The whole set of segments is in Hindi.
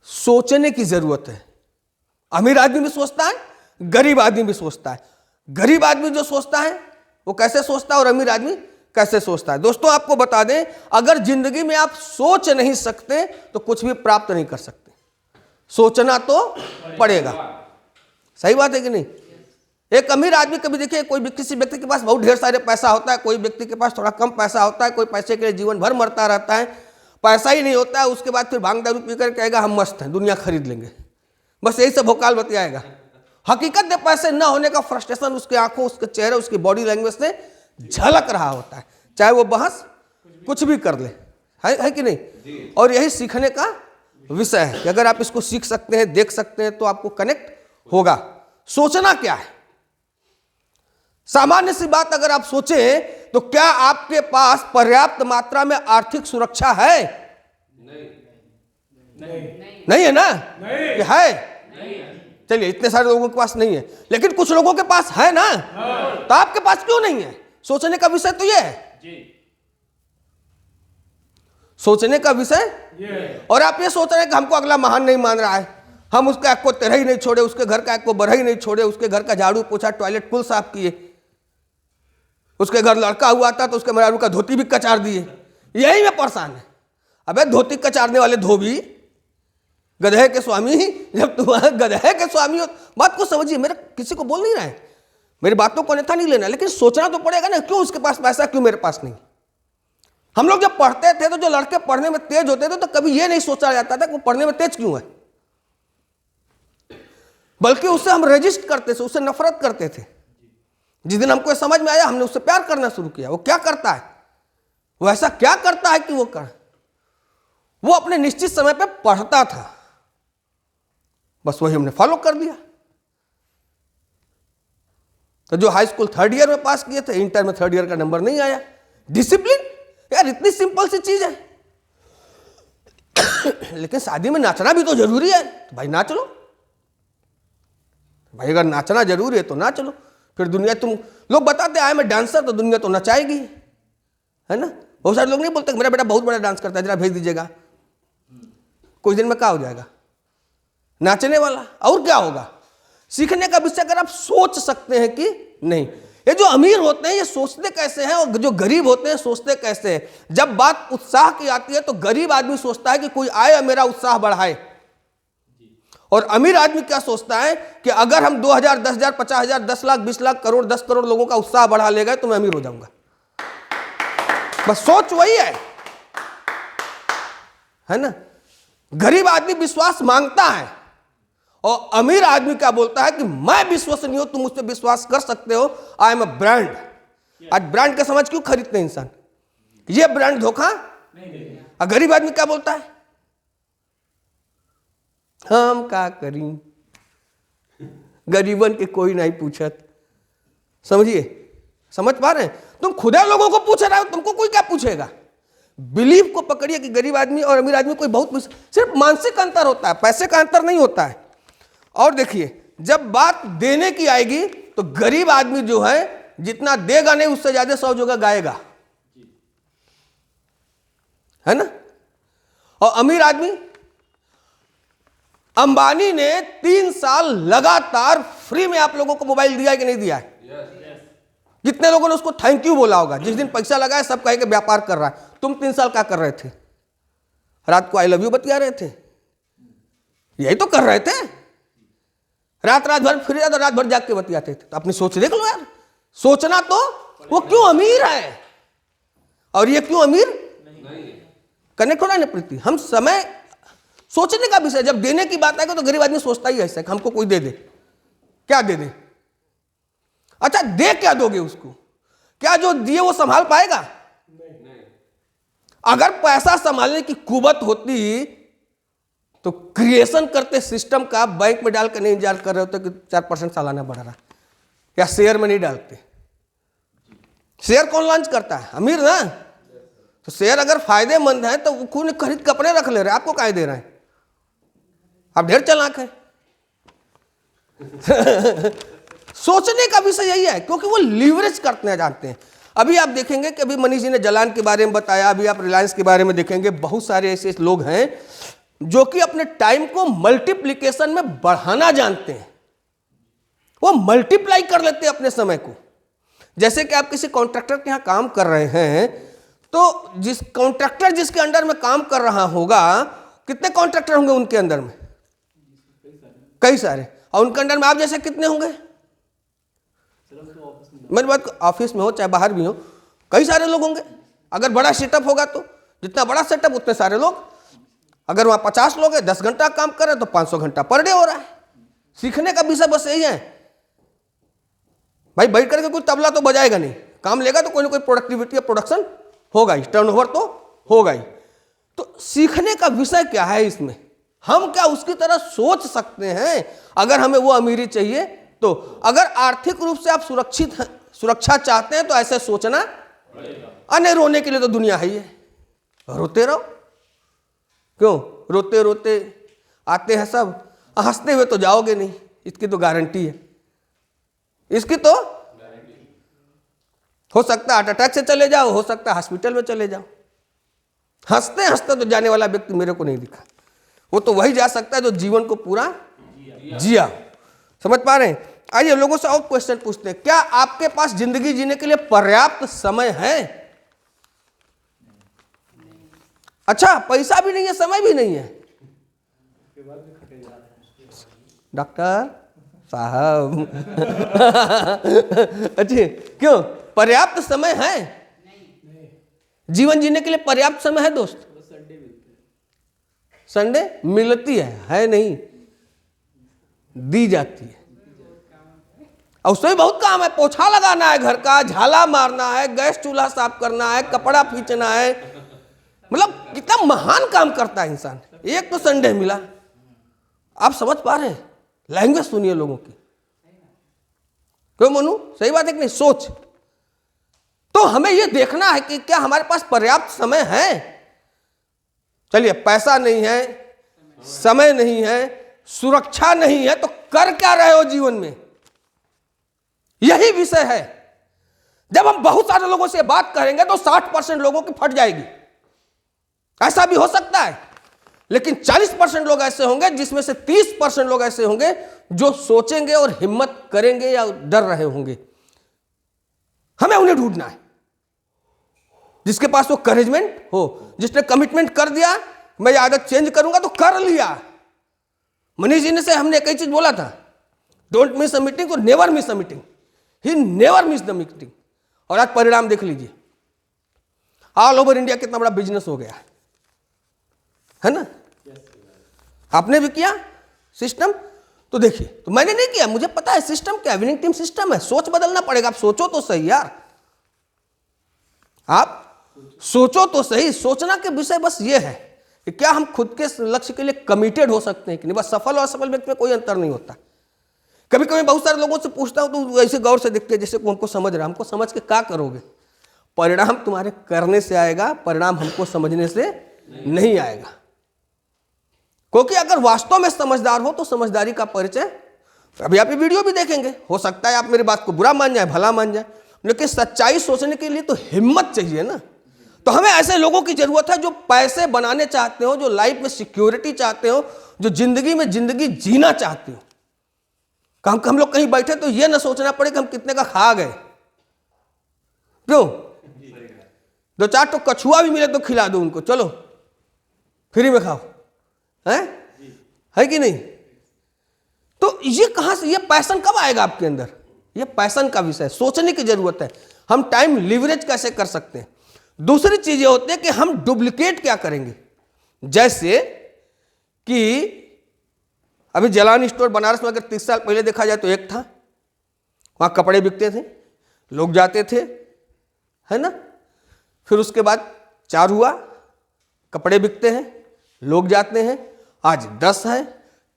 सोचने की जरूरत है। अमीर आदमी भी सोचता है, गरीब आदमी भी सोचता है। गरीब आदमी जो सोचता है वो कैसे सोचता है और अमीर आदमी कैसे सोचता है। दोस्तों आपको बता दें, अगर जिंदगी में आप सोच नहीं सकते तो कुछ भी प्राप्त नहीं कर सकते। सोचना तो पड़ेगा। सही बात है कि नहीं? एक अमीर आदमी कभी देखिए, कोई किसी व्यक्ति के पास बहुत ढेर सारे पैसा होता है, कोई व्यक्ति के पास थोड़ा कम पैसा होता है, कोई पैसे के लिए जीवन भर मरता रहता है, पैसा ही नहीं होता है, उसके बाद फिर भांग दारू पीकर कहेगा हम मस्त हैं, दुनिया खरीद लेंगे, बस यही सब भोकाल बतियाएगा। हकीकत में पैसे न होने का फ्रस्ट्रेशन उसके आंखों, उसके चेहरे, उसकी बॉडी लैंग्वेज से झलक रहा होता है, चाहे वो बहस कुछ भी कर ले। है कि नहीं? और यही सीखने का विषय है कि अगर आप इसको सीख सकते हैं, देख सकते हैं, तो आपको कनेक्ट होगा। सोचना क्या है? सामान्य सी बात अगर आप सोचें तो क्या आपके पास पर्याप्त मात्रा में आर्थिक सुरक्षा है? नहीं है ना? नहीं है। चलिए, इतने सारे लोगों के पास नहीं है, लेकिन कुछ लोगों के पास है ना। तो आपके पास क्यों नहीं है? सोचने का विषय तो ये है। सोचने का विषय। और आप ये सोच रहे हैं कि हमको अगला महान नहीं मान रहा है, हम उसका एक को तेरह ही नहीं छोड़े, उसके घर का एक को बरह ही नहीं छोड़े, उसके घर का झाड़ू पोछा टॉयलेट कुल साफ किए, उसके घर लड़का हुआ था तो उसके मेहरारू का धोती भी कचार दिए। यही में परेशान है। अबे धोती कचारने वाले धोबी, गधे के स्वामी, जब तुम गधे के स्वामी हो, बात को समझिए। मेरे किसी को बोल नहीं रहा है, मेरी बातों को अन्यथा नहीं लेना, लेकिन सोचना तो पड़ेगा ना, क्यों उसके पास पैसा, क्यों मेरे पास नहीं। हम लोग जब पढ़ते थे तो जो लड़के पढ़ने में तेज होते थे तो कभी ये नहीं सोचा जाता था कि वो पढ़ने में तेज क्यों है, बल्कि उससे हम रेजिस्ट करते थे, उससे नफरत करते थे। जिस दिन हमको समझ में आया, हमने उससे प्यार करना शुरू किया। वो क्या करता है, वो ऐसा क्या करता है कि वो अपने निश्चित समय पे पढ़ता था, बस वही हमने फॉलो कर दिया। तो जो हाई स्कूल 3rd ईयर में पास किए थे, इंटर में 3rd ईयर का नंबर नहीं आया। डिसिप्लिन यार, इतनी सिंपल सी चीज है। लेकिन शादी में नाचना भी तो जरूरी है, तो भाई नाच लो भाई, अगर नाचना जरूरी है तो नाच लो। फिर दुनिया, तुम लोग बताते आए मैं डांसर, तो दुनिया तो नचाएगी, है ना। बहुत सारे लोग नहीं बोलते मेरा बेटा बहुत बड़ा डांस करता है, जरा भेज दीजिएगा, कुछ दिन में क्या हो जाएगा, नाचने वाला। और क्या होगा? सीखने का विषय अगर आप सोच सकते हैं कि नहीं। ये जो अमीर होते हैं ये सोचते कैसे हैं, और जो गरीब होते हैं सोचते कैसे हैं। जब बात उत्साह की आती है तो गरीब आदमी सोचता है कि कोई आए और मेरा उत्साह बढ़ाए, और अमीर आदमी क्या सोचता है कि अगर हम 2000, 10,000, 50,000, 10 लाख, 20 लाख, करोड़, 10 करोड़ लोगों का उत्साह बढ़ा ले गए तो मैं अमीर हो जाऊंगा। बस सोच वही है ना। गरीब आदमी विश्वास मांगता है, और अमीर आदमी क्या बोलता है कि मैं विश्वसनीय हूं, तुम मुझ पर विश्वास कर सकते हो, आई एम अ ब्रांड। आज ब्रांड का समझ क्यों खरीदते हैं इंसान, ये ब्रांड धोखा। और गरीब आदमी क्या बोलता है, हम क्या करी, गरीबन के कोई नहीं पूछत। समझिए, समझ पा रहे हैं? तुम खुदा लोगों को पूछ रहे हो, तुमको कोई क्या पूछेगा। बिलीफ को पकड़िए कि गरीब आदमी और अमीर आदमी कोई बहुत, सिर्फ मानसिक अंतर होता है, पैसे का अंतर नहीं होता है। और देखिए, जब बात देने की आएगी तो गरीब आदमी जो है जितना देगा नहीं, उससे ज्यादा 100 जगह गाएगा, है ना। और अमीर आदमी, अंबानी ने 3 साल लगातार फ्री में आप लोगों को मोबाइल दिया है कि नहीं दिया है? कितने लोगों ने उसको थैंक यू बोला होगा। जिस दिन पैसा लगाया सब कहे कि व्यापार कर रहा है। तुम 3 साल क्या कर रहे थे? रात को आई लव यू बतिया रहे थे, यही तो कर रहे थे। रात भर फ्री, तो रात भर जाग के बतियाते थे। तो अपनी सोच देख लो यार, सोचना तो। वो क्यों अमीर है और ये क्यों अमीर नहीं? कनेक्ट होना है प्रीति। हम समय सोचने का विषय, जब देने की बात आएगी तो गरीब आदमी सोचता ही ऐसा, हमको कोई दे दे। क्या दे दे? अच्छा, दे क्या दोगे उसको? क्या जो दिए वो संभाल पाएगा? नहीं। अगर पैसा संभालने की कुवत होती तो क्रिएशन करते सिस्टम का, बैंक में डाल कर नहीं इंतजार कर रहे होते कि 4% सालाना बढ़ रहा, या शेयर में नहीं डालते। शेयर कौन लॉन्च करता है? अमीर ना। तो शेयर अगर फायदेमंद है तो वो खून खरीद के अपने रख ले रहे, आपको काहे दे रहे हैं? आप ढेर चालाक है। सोचने का विषय यही है, क्योंकि वो लीवरेज करते जानते हैं। अभी आप देखेंगे कि अभी मनीष जी ने जलान के बारे में बताया, अभी आप रिलायंस के बारे में देखेंगे, बहुत सारे ऐसे लोग हैं जो कि अपने टाइम को मल्टीप्लिकेशन में बढ़ाना जानते हैं। वो मल्टीप्लाई कर लेते हैं अपने समय को। जैसे कि आप किसी कॉन्ट्रैक्टर के यहाँ काम कर रहे हैं, तो जिस कॉन्ट्रैक्टर जिसके अंडर में काम कर रहा होगा, कितने कॉन्ट्रैक्टर होंगे उनके अंदर में? कई सारे। और उनके अंडर में आप जैसे कितने होंगे? मेरी बात ऑफिस में हो चाहे बाहर भी हो, कई सारे लोग होंगे। अगर बड़ा सेटअप होगा तो जितना बड़ा सेटअप उतने सारे लोग। अगर वहाँ 50 लोग हैं, 10 घंटा काम कर रहे हैं तो 500 घंटा पर डे हो रहा है। सीखने का विषय बस यही है भाई, बैठ करके कोई तबला तो बजाएगा नहीं, काम लेगा तो कोई ना कोई प्रोडक्टिविटी या प्रोडक्शन होगा ही, टर्नओवर तो होगा ही। तो सीखने का विषय क्या है इसमें? हम क्या उसकी तरह सोच सकते हैं अगर हमें वो अमीरी चाहिए तो? अगर आर्थिक रूप से आप सुरक्षा चाहते हैं तो ऐसे सोचना, अन्य रोने के लिए तो दुनिया है ही है, रोते रहो। क्यों? रोते रोते आते हैं सब, हंसते हुए तो जाओगे नहीं, इसकी तो गारंटी है। इसकी तो हो सकता है हार्ट अटैक से चले जाओ, हो सकता है हॉस्पिटल में चले जाओ। हंसते हंसते तो जाने वाला व्यक्ति मेरे को नहीं दिखा। वो तो वही जा सकता है जो जीवन को पूरा जिया। समझ पा रहे हैं? आइए लोगों से और क्वेश्चन पूछते हैं। क्या आपके पास जिंदगी जीने के लिए पर्याप्त समय है? अच्छा, पैसा भी नहीं है, समय भी नहीं है। डॉक्टर साहब अच्छा, क्यों? पर्याप्त समय है? जीवन जीने के लिए पर्याप्त समय है दोस्त? संडे मिलती है नहीं, दी जाती है। और उसमें भी बहुत काम है। पोछा लगाना है घर का, झाला मारना है, गैस चूल्हा साफ करना है, कपड़ा खींचना है। मतलब कितना महान काम करता है इंसान। एक तो संडे मिला। आप समझ पा रहे हैं? लैंग्वेज सुनिए लोगों की। क्यों मनु? सही बात है कि नहीं? सोच। तो हमें यह देखना है कि क्या हमारे पास पर्याप्त समय है। चलिए, पैसा नहीं है, समय नहीं है, सुरक्षा नहीं है, तो कर क्या रहे हो जीवन में? यही विषय है। जब हम बहुत सारे लोगों से बात करेंगे तो 60% लोगों की फट जाएगी। ऐसा भी हो सकता है, लेकिन 40% लोग ऐसे होंगे, जिसमें से 30% लोग ऐसे होंगे जो सोचेंगे और हिम्मत करेंगे या डर रहे होंगे। हमें उन्हें ढूंढना है जिसके पास वो करेजमेंट हो, जिसने कमिटमेंट कर दिया मैं ये आदत चेंज करूंगा तो कर लिया। मनीष जी ने से हमने एक ही चीज बोला था, डोंट मिस अ मीटिंग तो never miss a meeting. He never miss the meeting. और आज परिणाम देख लीजिए, ऑल ओवर इंडिया कितना बड़ा बिजनेस हो गया है ना। आपने भी किया सिस्टम तो देखिए। तो मैंने नहीं किया, मुझे पता है सिस्टम क्या, विनिंग टीम सिस्टम है। सोच बदलना पड़ेगा। आप सोचो तो सही यार, आप सोचो तो सही। सोचना के विषय बस ये है कि क्या हम खुद के लक्ष्य के लिए कमिटेड हो सकते हैं कि नहीं। बस सफल और असफल व्यक्ति में कोई अंतर नहीं होता। कभी कभी बहुत सारे लोगों से पूछता हूं तो ऐसे गौर से देखते हैं जैसे को हमको समझ रहा। हमको समझ के क्या करोगे? परिणाम तुम्हारे करने से आएगा, परिणाम हमको समझने से नहीं आएगा। क्योंकि अगर वास्तव में समझदार हो तो समझदारी का परिचय, अभी आप ये वीडियो भी देखेंगे, हो सकता है आप मेरी बात को बुरा मान जाए, भला मान जाए, लेकिन सच्चाई सोचने के लिए तो हिम्मत चाहिए ना। तो हमें ऐसे लोगों की जरूरत है जो पैसे बनाने चाहते हो, जो लाइफ में सिक्योरिटी चाहते हो, जो जिंदगी में जिंदगी जीना चाहते हो। हम लोग कहीं बैठे तो ये ना सोचना पड़े कि हम कितने का खा गए। क्यों? 2-4 तो कछुआ भी मिले तो खिला दो उनको, चलो फ्री में खाओ, है कि नहीं? तो ये कहां से, ये पैशन कब आएगा आपके अंदर? ये पैशन का विषय, सोचने की जरूरत है। हम टाइम लिवरेज कैसे कर सकते हैं। दूसरी चीज ये होती है कि हम डुप्लीकेट क्या करेंगे। जैसे कि अभी जलान स्टोर बनारस में अगर 30 साल पहले देखा जाए तो एक था, वहां कपड़े बिकते थे, लोग जाते थे, है ना। फिर उसके बाद 4 हुआ, कपड़े बिकते हैं, लोग जाते हैं। आज 10 है,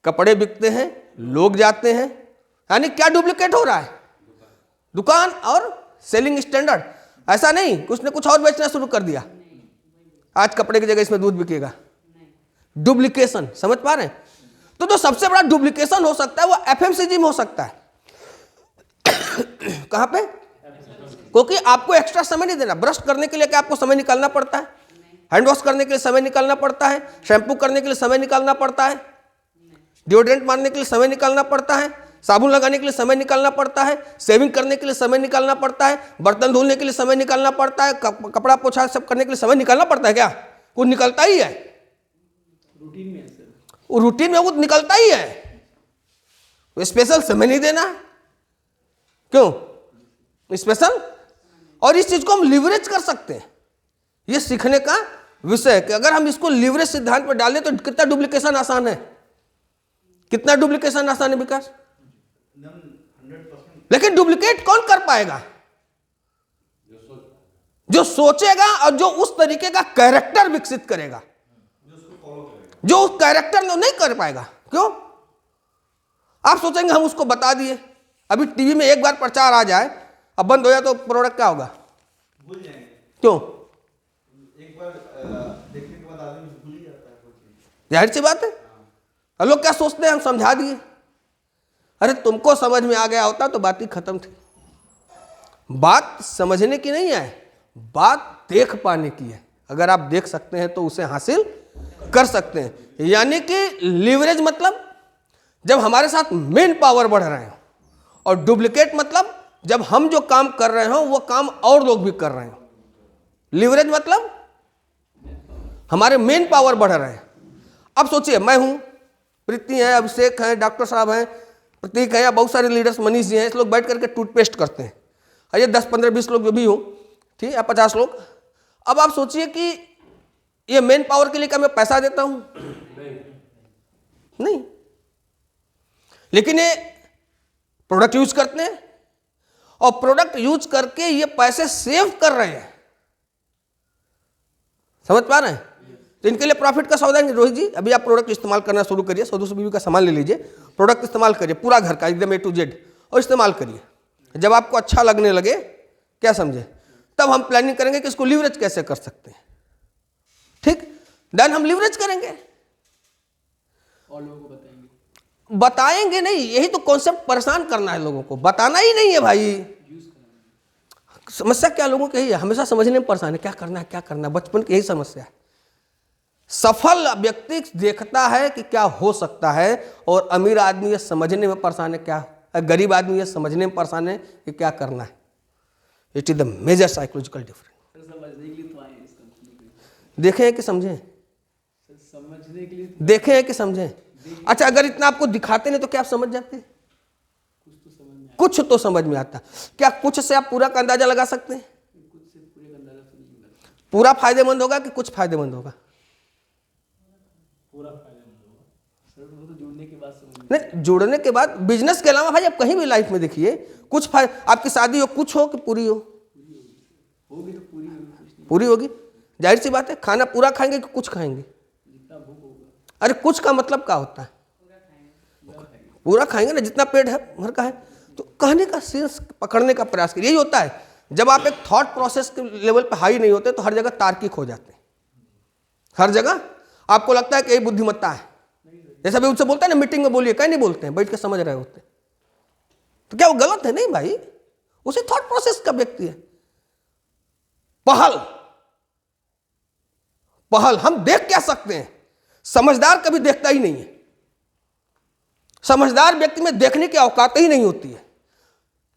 कपड़े बिकते हैं, लोग जाते हैं। यानी क्या डुप्लीकेट हो रहा है? दुकान और सेलिंग स्टैंडर्ड। ऐसा नहीं कुछ ने कुछ और बेचना शुरू कर दिया, आज कपड़े की जगह इसमें दूध बिकेगा। डुप्लीकेशन, समझ पा रहे हैं? तो जो सबसे बड़ा डुप्लीकेशन हो सकता है वो एफएमसीजी में हो सकता है। कहां पे? क्योंकि आपको एक्स्ट्रा समय नहीं देना। ब्रश करने के लिए क्या आपको समय निकालना पड़ता है? हैंड वॉश करने के लिए समय निकालना पड़ता है, शैम्पू करने के लिए समय निकालना पड़ता है, डिओड्रेंट मारने के लिए समय निकालना पड़ता है, साबुन लगाने के लिए समय निकालना पड़ता है, शेविंग करने के लिए समय निकालना पड़ता है, बर्तन धुलने के लिए समय निकालना पड़ता है, कपड़ा पोछा सब करने के लिए समय निकालना पड़ता है। क्या कुछ निकलता ही है? रूटीन में वो रूटीन में वो निकलता ही है। तो स्पेशल समय नहीं देना, क्यों स्पेशल? और इस चीज को हम लिवरेज कर सकते हैं। ये सीखने का विषय है कि अगर हम इसको लिवरेज सिद्धांत पर डालें तो कितना डुप्लीकेशन आसान है, कितना डुप्लीकेशन आसान है विकास। लेकिन डुप्लीकेट कौन कर पाएगा? जो सोचेगा और जो उस तरीके का कैरेक्टर विकसित करेगा, जो उस कैरेक्टर में नहीं कर पाएगा। क्यों? आप सोचेंगे हम उसको बता दिए, अभी टीवी में एक बार प्रचार आ जाए अब बंद हो जाए तो प्रोडक्ट क्या होगा? भूल जाएंगे। क्यों? एक बार देखने के बाद आदमी भूल ही जाता है। जाहिर सी बात है। और लोग क्या सोचते हैं हम समझा दिए, अरे तुमको समझ में आ गया होता तो बात ही खत्म थी। बात समझने की नहीं है, बात देख पाने की है। अगर आप देख सकते हैं तो उसे हासिल कर सकते हैं। यानी कि लीवरेज मतलब जब हमारे साथ मेन पावर बढ़ रहे हो, और डुप्लीकेट मतलब जब हम जो काम कर रहे हो वो काम और लोग भी कर रहे हो। लीवरेज मतलब हमारे मेन पावर बढ़ रहे हैं। अब सोचिए, मैं हूं, प्रीति है, अभिषेक है, डॉक्टर साहब हैं, प्रतीक है, या बहुत सारे लीडर्स मनीष जी हैं, इस लोग बैठ करके टूथपेस्ट करते हैं। और ये 10, 15, 20 लोग जो भी हो, ठीक है, 50 लोग। अब आप सोचिए कि ये मेन पावर के लिए क्या मैं पैसा देता हूं? नहीं। लेकिन ये प्रोडक्ट यूज करते हैं और प्रोडक्ट यूज करके ये पैसे सेव कर रहे हैं। समझ पा रहे हैं? तो इनके लिए प्रॉफिट का सौदा है। रोहित जी, अभी आप प्रोडक्ट इस्तेमाल करना शुरू करिए, 100-200 बीबी का सामान ले लीजिए, प्रोडक्ट इस्तेमाल करिए पूरा घर का एकदम A to Z, और इस्तेमाल करिए। जब आपको अच्छा लगने लगे, क्या समझे, तब हम प्लानिंग करेंगे कि इसको लीवरेज कैसे कर सकते हैं। ठीक, देन हम लीवरेज करेंगे और लोगों को बताएंगे नहीं। यही तो कॉन्सेप्ट परेशान करना है लोगों को, बताना ही नहीं है भाई। समस्या क्या लोगों की यही है, हमेशा समझने में परेशान है, क्या करना है, क्या करना है, बचपन की यही समस्या है। सफल व्यक्ति देखता है कि क्या हो सकता है, और अमीर आदमी ये समझने में परेशान है, क्या, गरीब आदमी ये समझने में परेशान है कि क्या करना है। It is the major psychological difference. देखें कि समझें, समझने के लिए देखें कि समझें। अच्छा, अगर इतना आपको दिखाते नहीं तो क्या आप समझ जाते? कुछ तो समझ में आता। क्या कुछ से आप पूरा का अंदाजा लगा सकते हैं? पूरा फायदेमंद होगा कि कुछ फायदेमंद होगा? पूरा फायदेमंद होगा। जुड़ने के बाद नहीं, जुड़ने के बाद बिजनेस के अलावा भाई आप कहीं भी लाइफ में देखिए, कुछ आपकी शादी हो, कुछ हो कि पूरी होगी तो पूरी होगी। जाहिर सी बात है, खाना पूरा खाएंगे कि कुछ खाएंगे? अरे कुछ का मतलब क्या होता है? पूरा खाएंगे ना, जितना पेट है भर का है। तो कहने का सेंस पकड़ने का प्रयास करिए। यही होता है, जब आप एक थॉट प्रोसेस के लेवल पे हाई नहीं होते तो हर जगह तार्किक हो जाते हैं। हर जगह आपको लगता है कि यही बुद्धिमत्ता है। जैसा भी उनसे बोलता है ना, मीटिंग में बोलिए, कहीं नहीं बोलते हैं, बैठ के समझ रहे होते। तो क्या वो गलत है? नहीं भाई, उसी थॉट प्रोसेस का व्यक्ति है। पहल हम देख क्या सकते हैं, समझदार कभी देखता ही नहीं है। समझदार व्यक्ति में देखने की औकात ही नहीं होती है।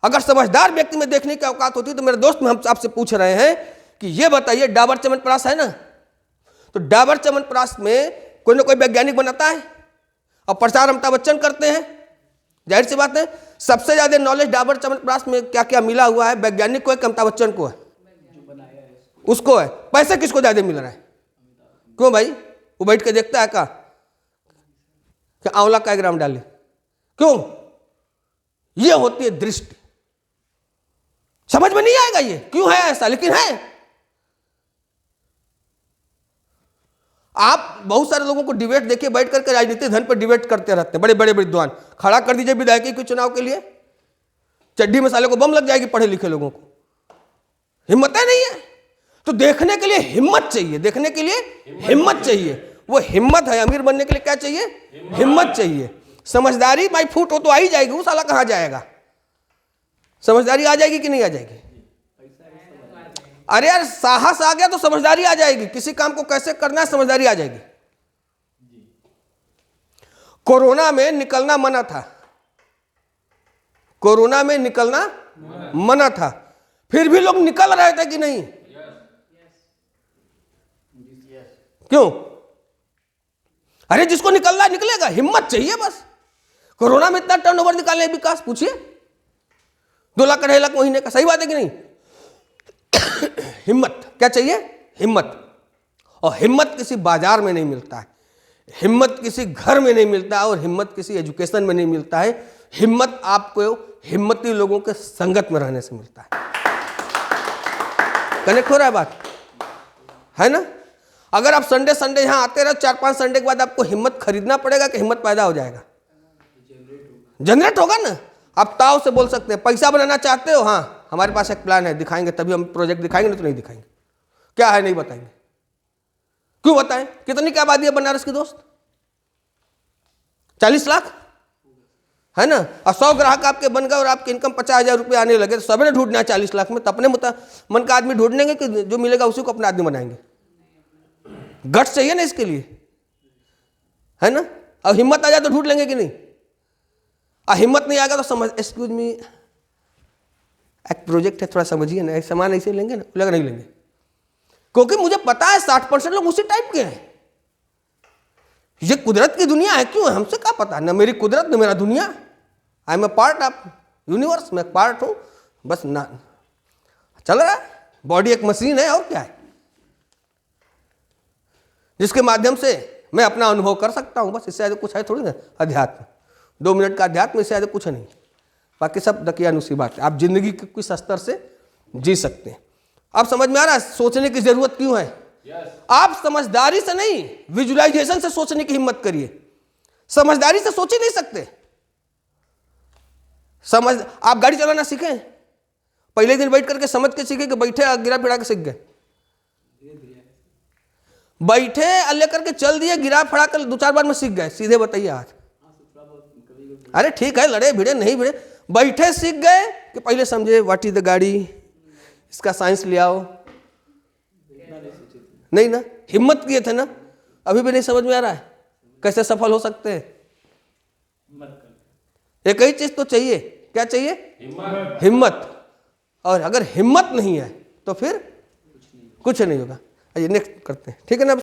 अगर समझदार व्यक्ति में देखने की औकात होती तो मेरे दोस्त, में हम आपसे पूछ रहे हैं कि ये बताइए, डाबर च्यवनप्राश है ना, तो डाबर च्यवनप्राश में कोई ना कोई वैज्ञानिक बनाता है और प्रचार अमिताभ बच्चन करते हैं। जाहिर सी बात है, सबसे ज्यादा नॉलेज डाबर च्यवनप्राश में क्या क्या मिला हुआ है, वैज्ञानिक को है कि अमिताभ बच्चन को है? उसको है। पैसे किसको ज्यादा मिल रहा है? क्यों भाई? वो बैठ के देखता है क्या कि आंवला का ग्राम डाले? क्यों? ये होती है दृष्टि। समझ में नहीं आएगा ये क्यों है ऐसा, लेकिन है। आप बहुत सारे लोगों को डिबेट देखिए, बैठ करके राजनीतिक धन पर डिबेट करते रहते हैं। बड़े बड़े विद्वान खड़ा कर दीजिए विधायकी के चुनाव के लिए, चड्डी मसाले को बम लग जाएगी पढ़े लिखे लोगों को। हिम्मत है नहीं है। तो देखने के लिए हिम्मत चाहिए, देखने के लिए हिम्मत चाहिए। वो हिम्मत है, अमीर बनने के लिए क्या चाहिए? हिम्मत चाहिए। समझदारी बाई फूट हो तो आ ही जाएगी, वो साला कहां जाएगा? समझदारी आ जाएगी कि नहीं आ जाएगी? अरे यार साहस आ गया तो समझदारी आ जाएगी, किसी काम को कैसे करना है समझदारी आ जाएगी। कोरोना में निकलना मना था, कोरोना में निकलना मना था, फिर भी लोग निकल रहे थे कि नहीं? क्यों? अरे जिसको निकलना है निकलेगा, हिम्मत चाहिए बस। कोरोना में इतना टर्नओवर निकालने विकास पूछिए, 2 लाख 2.5 लाख महीने का, सही बात है कि नहीं? हिम्मत क्या चाहिए? हिम्मत। और हिम्मत किसी बाजार में नहीं मिलता है, हिम्मत किसी घर में नहीं मिलता है, और हिम्मत किसी एजुकेशन में नहीं मिलता है। हिम्मत आपको हिम्मती लोगों के संगत में रहने से मिलता है। कनेक्ट हो रहा है बात, है ना? अगर आप संडे संडे यहां आते रहो, 4-5 संडे के बाद आपको हिम्मत खरीदना पड़ेगा कि हिम्मत पैदा हो जाएगा? जनरेट होगा ना। आप ताव से बोल सकते हैं, पैसा बनाना चाहते हो? हाँ हमारे पास एक प्लान है, दिखाएंगे, तभी हम प्रोजेक्ट दिखाएंगे, नहीं तो नहीं दिखाएंगे। क्या है? नहीं बताएंगे। क्यों बताएं? कितनी क्या आबादी है बनारस की दोस्त? 40 लाख है ना। और 100 ग्राहक आपके बन गए और आपकी इनकम 50,000 रुपये आने लगे, तो सबने ढूंढना है 40 लाख में। तो अपने मन का आदमी ढूंढेंगे कि जो मिलेगा उसी को अपना आदमी बनाएंगे? गट्स चाहिए ना इसके लिए, है ना। अब हिम्मत आ जाए तो ढूंढ लेंगे कि नहीं? हिम्मत नहीं आएगा तो समझ, एक्सक्यूज मी एक प्रोजेक्ट है, थोड़ा समझिए ना, एक सामान ऐसे लेंगे ना, बोलेगा नहीं लेंगे, क्योंकि मुझे पता है 60% लोग उसी टाइप के हैं। ये कुदरत की दुनिया है, क्यों? हमसे क्या पता, ना मेरी कुदरत ना मेरा दुनिया। I am a part of universe, मैं पार्ट हूं बस। ना चल रहा है, बॉडी एक मशीन है, और क्या है, जिसके माध्यम से मैं अपना अनुभव कर सकता हूं, बस। इससे ज्यादा कुछ है थोड़ी ना अध्यात्म। 2 मिनट का अध्यात्म, इससे ज्यादा कुछ नहीं। बाकी सब दकियानुसी बात है। आप जिंदगी के किस स्तर से जी सकते हैं, आप समझ में आ रहा है सोचने की जरूरत क्यों है? आप समझदारी से नहीं, विजुअलाइजेशन से सोचने की हिम्मत करिए। समझदारी से सोच ही नहीं सकते। आप गाड़ी चलाना सीखें, पहले दिन बैठ करके समझ के सीखे कि बैठे गिरा फिरा के सीख गए? बैठे अल्ले करके चल दिए, गिरा फड़ा कर 2-4 बार में सीख गए? सीधे बताइए आज। अरे ठीक है, लड़े भिड़े नहीं भिड़े, बैठे सीख गए कि पहले समझे व्हाट इज द गाड़ी, इसका साइंस ले आओ? नहीं ना, हिम्मत किए थे ना। अभी भी नहीं समझ में आ रहा है कैसे सफल हो सकते हैं? एक ही चीज तो चाहिए, क्या चाहिए? हिम्मत। और अगर हिम्मत नहीं है तो फिर कुछ नहीं होगा। आइए नेक्स्ट करते हैं, ठीक है ना।